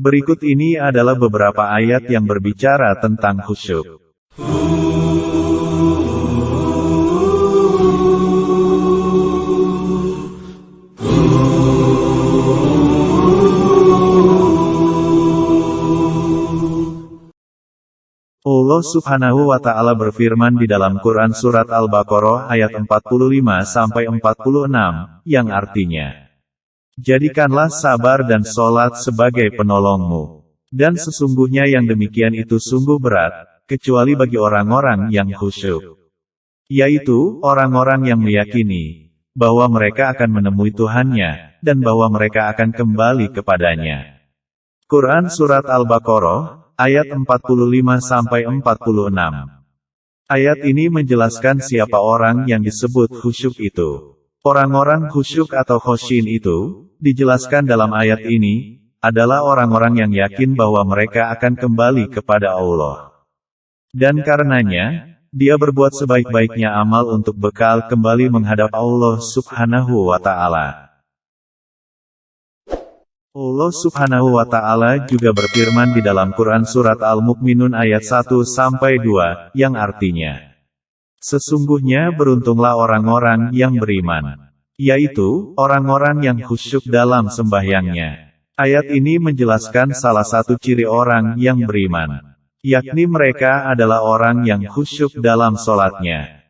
Berikut ini adalah beberapa ayat yang berbicara tentang khusyuk. Allah Subhanahu wa Ta'ala berfirman di dalam Quran Surat Al-Baqarah ayat 45-46, yang artinya, jadikanlah sabar dan sholat sebagai penolongmu. Dan sesungguhnya yang demikian itu sungguh berat, kecuali bagi orang-orang yang khusyuk. Yaitu, orang-orang yang meyakini bahwa mereka akan menemui Tuhannya, dan bahwa mereka akan kembali kepadanya. Quran Surat Al-Baqarah ayat 45-46. Ayat ini menjelaskan siapa orang yang disebut khusyuk itu. Orang-orang khusyuk atau khosyin itu, dijelaskan dalam ayat ini, adalah orang-orang yang yakin bahwa mereka akan kembali kepada Allah. Dan karenanya, dia berbuat sebaik-baiknya amal untuk bekal kembali menghadap Allah Subhanahu wa Ta'ala. Allah Subhanahu wa Ta'ala juga berfirman di dalam Quran Surat Al-Mu'minun ayat 1-2, yang artinya, sesungguhnya beruntunglah orang-orang yang beriman, yaitu, orang-orang yang khusyuk dalam sembahyangnya. Ayat ini menjelaskan salah satu ciri orang yang beriman, yakni mereka adalah orang yang khusyuk dalam sholatnya.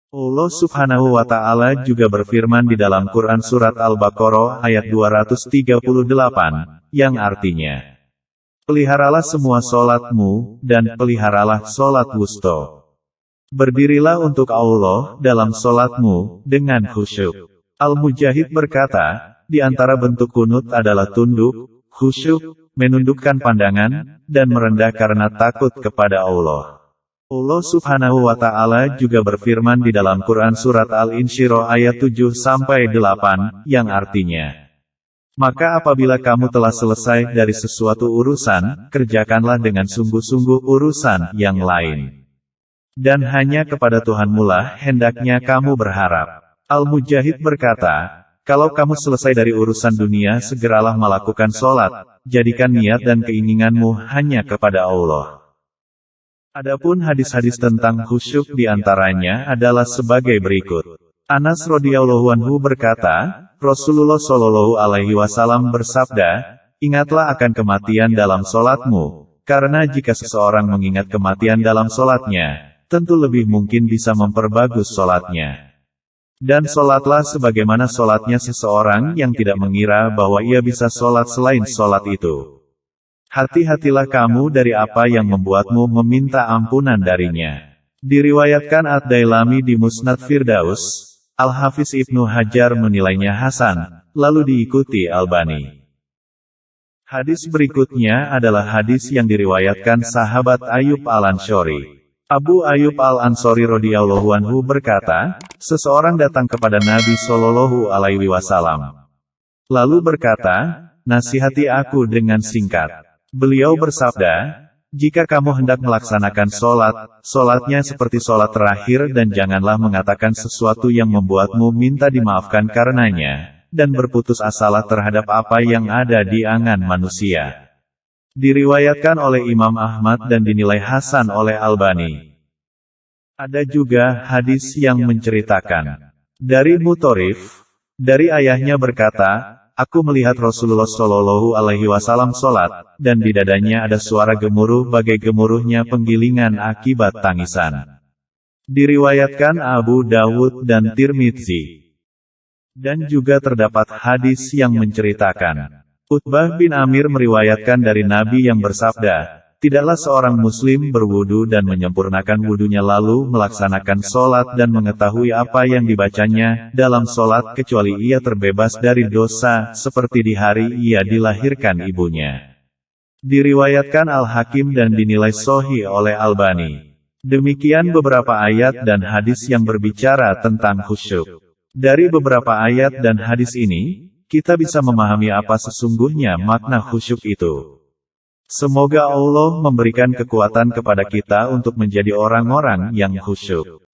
Allah Subhanahu wa Ta'ala juga berfirman di dalam Quran Surat Al-Baqarah ayat 238, yang artinya, peliharalah semua sholatmu, dan peliharalah sholat wusta. Berdirilah untuk Allah dalam sholatmu, dengan khusyuk. Al-Mujahid berkata, di antara bentuk kunut adalah tunduk, khusyuk, menundukkan pandangan, dan merendah karena takut kepada Allah. Allah Subhanahu wa Ta'ala juga berfirman di dalam Quran Surat Al-Insyirah ayat 7-8, yang artinya, maka apabila kamu telah selesai dari sesuatu urusan, kerjakanlah dengan sungguh-sungguh urusan yang lain. Dan hanya kepada Tuhanmu lah hendaknya kamu berharap. Al-Mujahid berkata, kalau kamu selesai dari urusan dunia segeralah melakukan sholat, jadikan niat dan keinginanmu hanya kepada Allah. Adapun hadis-hadis tentang khusyuk diantaranya adalah sebagai berikut. Anas radhiyallahu anhu berkata, Rasulullah shallallahu alaihi wasallam bersabda, ingatlah akan kematian dalam sholatmu, karena jika seseorang mengingat kematian dalam sholatnya, tentu lebih mungkin bisa memperbagus sholatnya. Dan sholatlah sebagaimana sholatnya seseorang yang tidak mengira bahwa ia bisa sholat selain sholat itu. Hati-hatilah kamu dari apa yang membuatmu meminta ampunan darinya. Diriwayatkan Ad-Dailami di Musnad Firdaus, Al-Hafiz Ibnu Hajar menilainya hasan, lalu diikuti Albani. Hadis berikutnya adalah hadis yang diriwayatkan sahabat Ayyub Al-Ansori. Abu Ayyub Al-Ansori radhiyallahu anhu berkata, seseorang datang kepada Nabi Shallallahu alaihi wasallam. Lalu berkata, nasihati aku dengan singkat. Beliau bersabda, jika kamu hendak melaksanakan sholat, sholatnya seperti sholat terakhir dan janganlah mengatakan sesuatu yang membuatmu minta dimaafkan karenanya, dan berputus asalah terhadap apa yang ada di angan manusia. Diriwayatkan oleh Imam Ahmad dan dinilai hasan oleh Albani. Ada juga hadis yang menceritakan, dari Mutorif, dari ayahnya berkata, aku melihat Rasulullah Shallallahu alaihi wasallam sholat, dan di dadanya ada suara gemuruh bagai gemuruhnya penggilingan akibat tangisan. Diriwayatkan Abu Dawud dan Tirmidzi. Dan juga terdapat hadis yang menceritakan, Utbah bin Amir meriwayatkan dari Nabi yang bersabda, tidaklah seorang muslim berwudu dan menyempurnakan wudunya lalu melaksanakan sholat dan mengetahui apa yang dibacanya dalam sholat kecuali ia terbebas dari dosa seperti di hari ia dilahirkan ibunya. Diriwayatkan Al-Hakim dan dinilai sahih oleh Albani. Demikian beberapa ayat dan hadis yang berbicara tentang khusyuk. Dari beberapa ayat dan hadis ini, kita bisa memahami apa sesungguhnya makna khusyuk itu. Semoga Allah memberikan kekuatan kepada kita untuk menjadi orang-orang yang khusyuk.